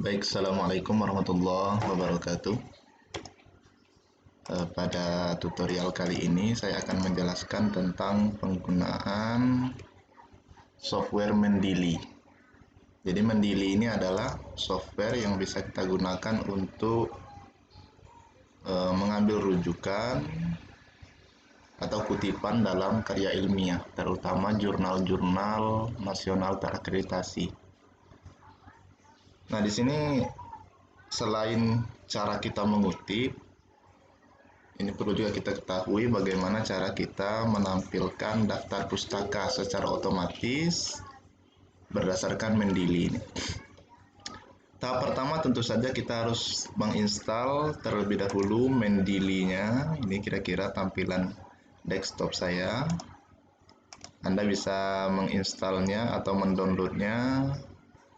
Baik, Assalamualaikum warahmatullahi wabarakatuh. Pada tutorial kali ini saya akan menjelaskan tentang penggunaan software Mendeley. Jadi Mendeley ini adalah software yang bisa kita gunakan untuk mengambil rujukan atau kutipan dalam karya ilmiah, terutama jurnal-jurnal nasional terakreditasi. Nah, di sini selain cara kita mengutip, ini perlu juga kita ketahui bagaimana cara kita menampilkan daftar pustaka secara otomatis berdasarkan Mendeley ini. Tahap pertama tentu saja kita harus menginstal terlebih dahulu Mendeley-nya. Ini kira-kira tampilan desktop saya. Anda bisa menginstalnya atau mendownloadnya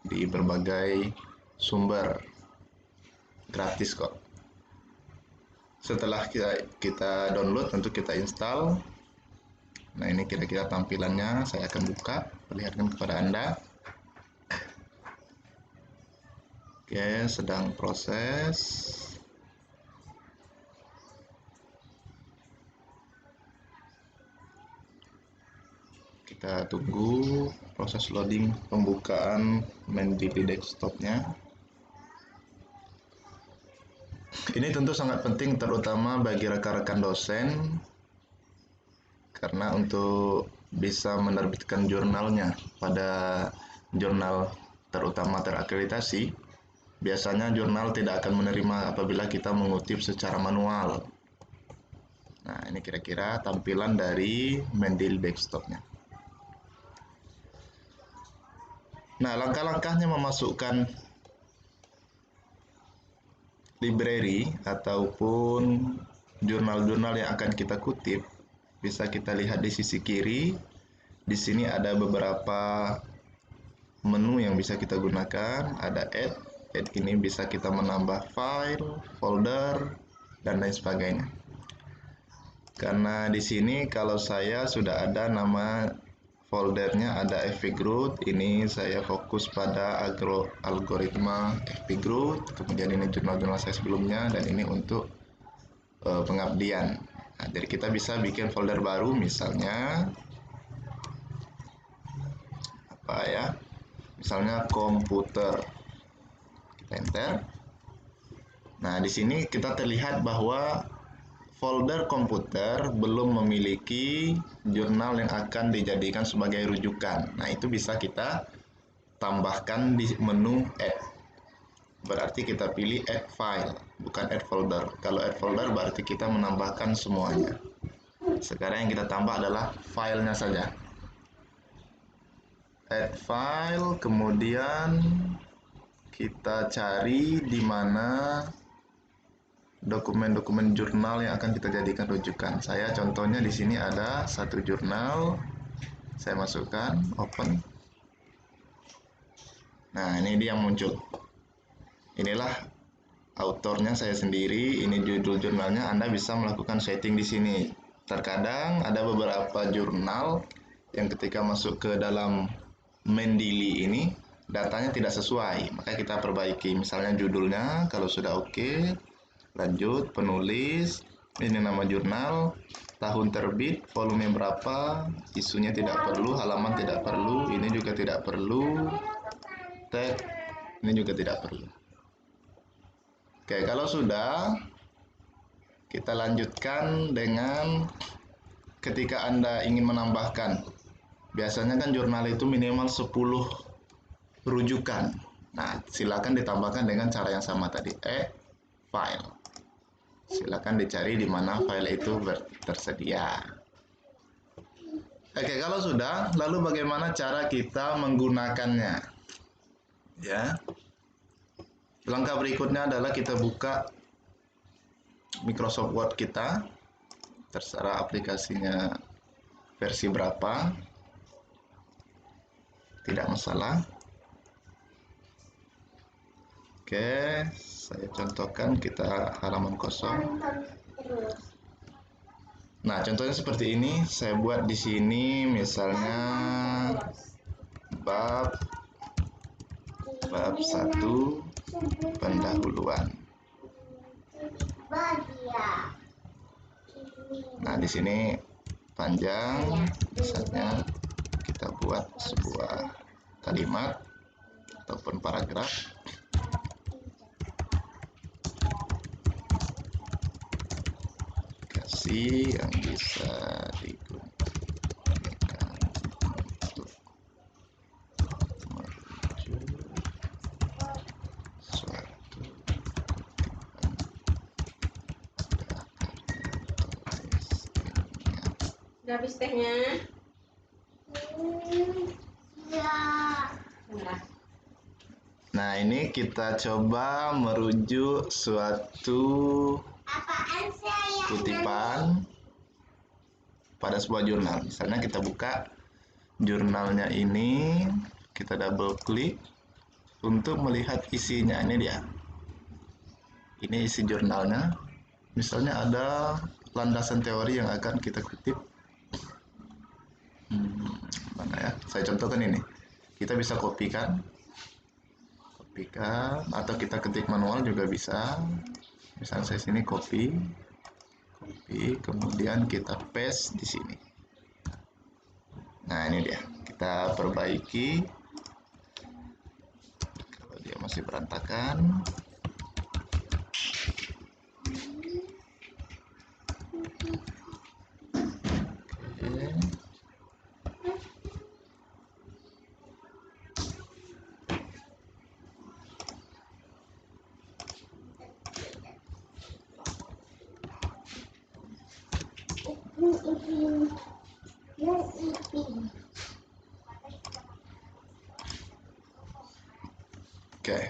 di berbagai sumber, gratis kok. Setelah kita download, tentu kita install. Nah, ini kira-kira tampilannya. Saya akan buka, perlihatkan kepada Anda. Oke, sedang proses. Kita tunggu proses loading pembukaan Mendeley desktopnya. Ini tentu sangat penting terutama bagi rekan-rekan dosen, karena untuk bisa menerbitkan jurnalnya pada jurnal terutama terakreditasi, biasanya jurnal tidak akan menerima apabila kita mengutip secara manual. Nah, ini kira-kira tampilan dari Mendeley desktopnya. Nah, langkah-langkahnya memasukkan library ataupun jurnal-jurnal yang akan kita kutip bisa kita lihat di sisi kiri. Di sini ada beberapa menu yang bisa kita gunakan. Ada add ini bisa kita menambah file, folder, dan lain sebagainya. Karena di sini kalau saya sudah ada nama foldernya, ada FPGRoot. Ini saya fokus pada algoritma FPGRoot. Kemudian ini jurnal-jurnal saya sebelumnya, dan ini untuk pengabdian. Nah, jadi kita bisa bikin folder baru, misalnya apa ya? Misalnya komputer. Kita enter. Nah, di sini kita terlihat bahwa folder komputer belum memiliki jurnal yang akan dijadikan sebagai rujukan. Nah, itu bisa kita tambahkan di menu add. Berarti kita pilih add file, bukan add folder. Kalau add folder berarti kita menambahkan semuanya. Sekarang yang kita tambah adalah filenya saja. Add file, kemudian kita cari di mana dokumen-dokumen jurnal yang akan kita jadikan rujukan. Saya contohnya di sini ada satu jurnal. Saya masukkan, open. Nah, ini dia yang muncul. Inilah autornya saya sendiri, ini judul jurnalnya. Anda bisa melakukan setting di sini. Terkadang ada beberapa jurnal yang ketika masuk ke dalam Mendeley ini datanya tidak sesuai, maka kita perbaiki. Misalnya judulnya, kalau sudah oke, lanjut penulis, ini nama jurnal, tahun terbit, volume berapa, isunya tidak perlu, halaman tidak perlu, ini juga tidak perlu, tag ini juga tidak perlu. Oke, kalau sudah, kita lanjutkan dengan ketika Anda ingin menambahkan. Biasanya kan jurnal itu minimal 10 rujukan. Nah, silakan ditambahkan dengan cara yang sama tadi, file. Silakan dicari di mana file itu tersedia. Oke, kalau sudah, lalu bagaimana cara kita menggunakannya? Ya. Langkah berikutnya adalah kita buka Microsoft Word kita. Terserah aplikasinya versi berapa. Tidak masalah. Oke, saya contohkan kita halaman kosong. Nah, contohnya seperti ini. Saya buat di sini misalnya bab 1 pendahuluan. Nah, di sini panjang, misalnya kita buat sebuah kalimat ataupun paragraf. Kasih yang bisa digunakan untuk merujuk suatu kutipan Udah habis tehnya? Nah, ini kita coba merujuk suatu kutipan pada sebuah jurnal. Misalnya kita buka jurnalnya ini, kita double klik untuk melihat isinya. Ini dia. Ini isi jurnalnya. Misalnya ada landasan teori yang akan kita kutip. Mana ya? Saya contohkan ini. Kita bisa kopikan atau kita ketik manual juga bisa. Misalnya saya sini copy, kemudian kita paste di sini. Nah, ini dia. Kita perbaiki. Kalau dia masih berantakan. Oke. Oke.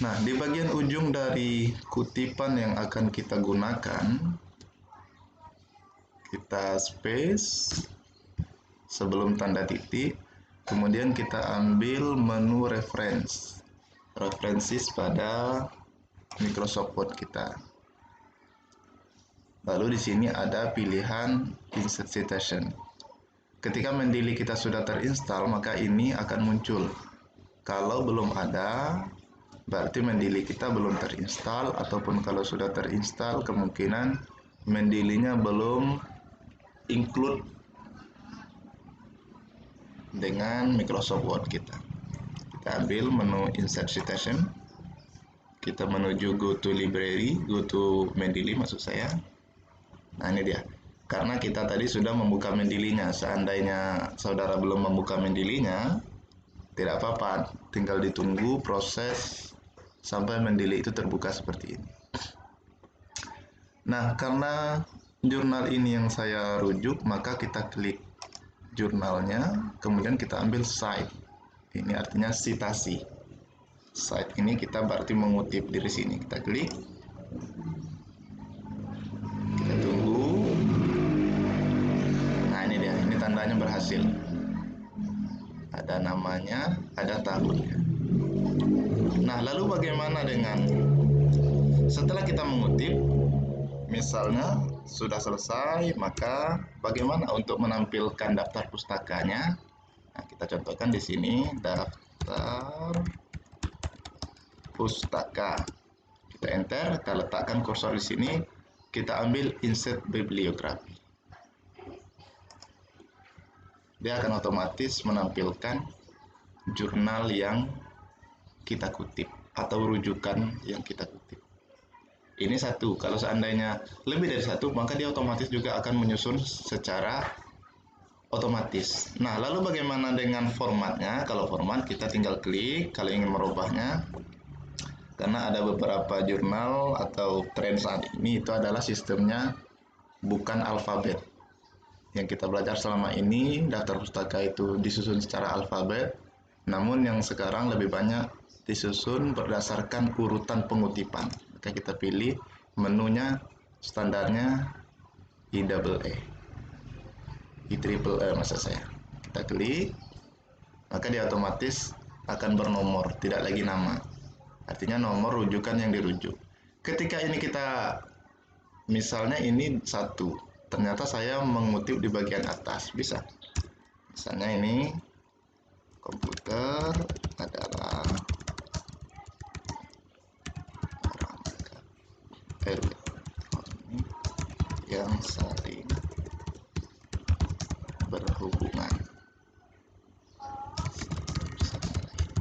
Nah, di bagian ujung dari kutipan yang akan kita gunakan, kita space sebelum tanda titik, kemudian kita ambil menu referensi pada Microsoft Word kita. Lalu di sini ada pilihan Insert Citation. Ketika Mendeley kita sudah terinstall, maka ini akan muncul. Kalau belum ada, berarti Mendeley kita belum terinstall, ataupun kalau sudah terinstall, kemungkinan Mendeley-nya belum include dengan Microsoft Word kita. Kita ambil menu Insert Citation, kita menuju Go to Library, Go to Mendeley maksud saya. Nah, ini dia. Karena kita tadi sudah membuka Mendeley-nya. Seandainya saudara belum membuka Mendeley-nya, tidak apa-apa, tinggal ditunggu proses sampai Mendeley itu terbuka seperti ini. Nah, karena jurnal ini yang saya rujuk, maka kita klik jurnalnya, kemudian kita ambil cite. Ini artinya citasi. Cite ini kita berarti mengutip dari sini. Kita klik, kita tunggu. Nah, ini dia, ini tandanya berhasil. Ada namanya, ada tahunnya. Nah, lalu bagaimana dengan setelah kita mengutip, misalnya sudah selesai, maka bagaimana untuk menampilkan daftar pustakanya? Nah, kita contohkan di sini daftar pustaka. Kita enter, kita letakkan kursor di sini, kita ambil insert bibliografi. Dia akan otomatis menampilkan jurnal yang kita kutip atau rujukan yang kita kutip. Ini satu. Kalau seandainya lebih dari satu, maka dia otomatis juga akan menyusun secara otomatis. Nah, lalu bagaimana dengan formatnya? Kalau format kita tinggal klik kalau ingin merubahnya. Karena ada beberapa jurnal atau tren saat ini itu adalah sistemnya bukan alfabet. Yang kita belajar selama ini, daftar pustaka itu disusun secara alfabet, namun yang sekarang lebih banyak disusun berdasarkan urutan pengutipan. Maka kita pilih menunya standarnya IEEE, IEEE maksud saya. Kita klik, maka dia otomatis akan bernomor, tidak lagi nama. Artinya nomor rujukan yang dirujuk. Ketika ini kita, misalnya ini satu, ternyata saya mengutip di bagian atas, bisa. Misalnya ini komputer Docker adalah perangkat elektronik yang saling berhubungan.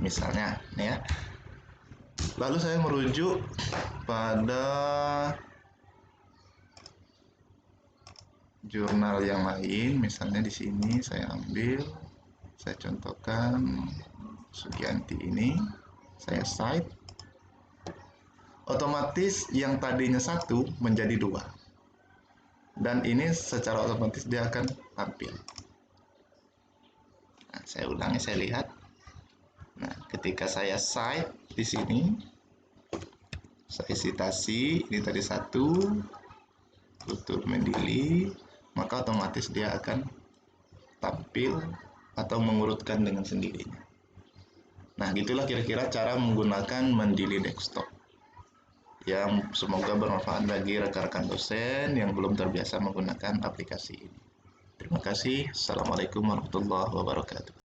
Misalnya, nih ya. Lalu saya merujuk pada jurnal yang lain, misalnya di sini saya ambil, saya contohkan Sugianti ini, saya cite, otomatis yang tadinya 1 menjadi 2, dan ini secara otomatis dia akan tampil. Nah, saya ulangi, saya lihat. Nah, ketika saya cite di sini, saya citasi, ini tadi 1, tutur Mendeley, maka otomatis dia akan tampil atau mengurutkan dengan sendirinya. Nah, gitulah kira-kira cara menggunakan Mendeley Desktop. Yang semoga bermanfaat bagi rekan-rekan dosen yang belum terbiasa menggunakan aplikasi ini. Terima kasih. Assalamualaikum warahmatullahi wabarakatuh.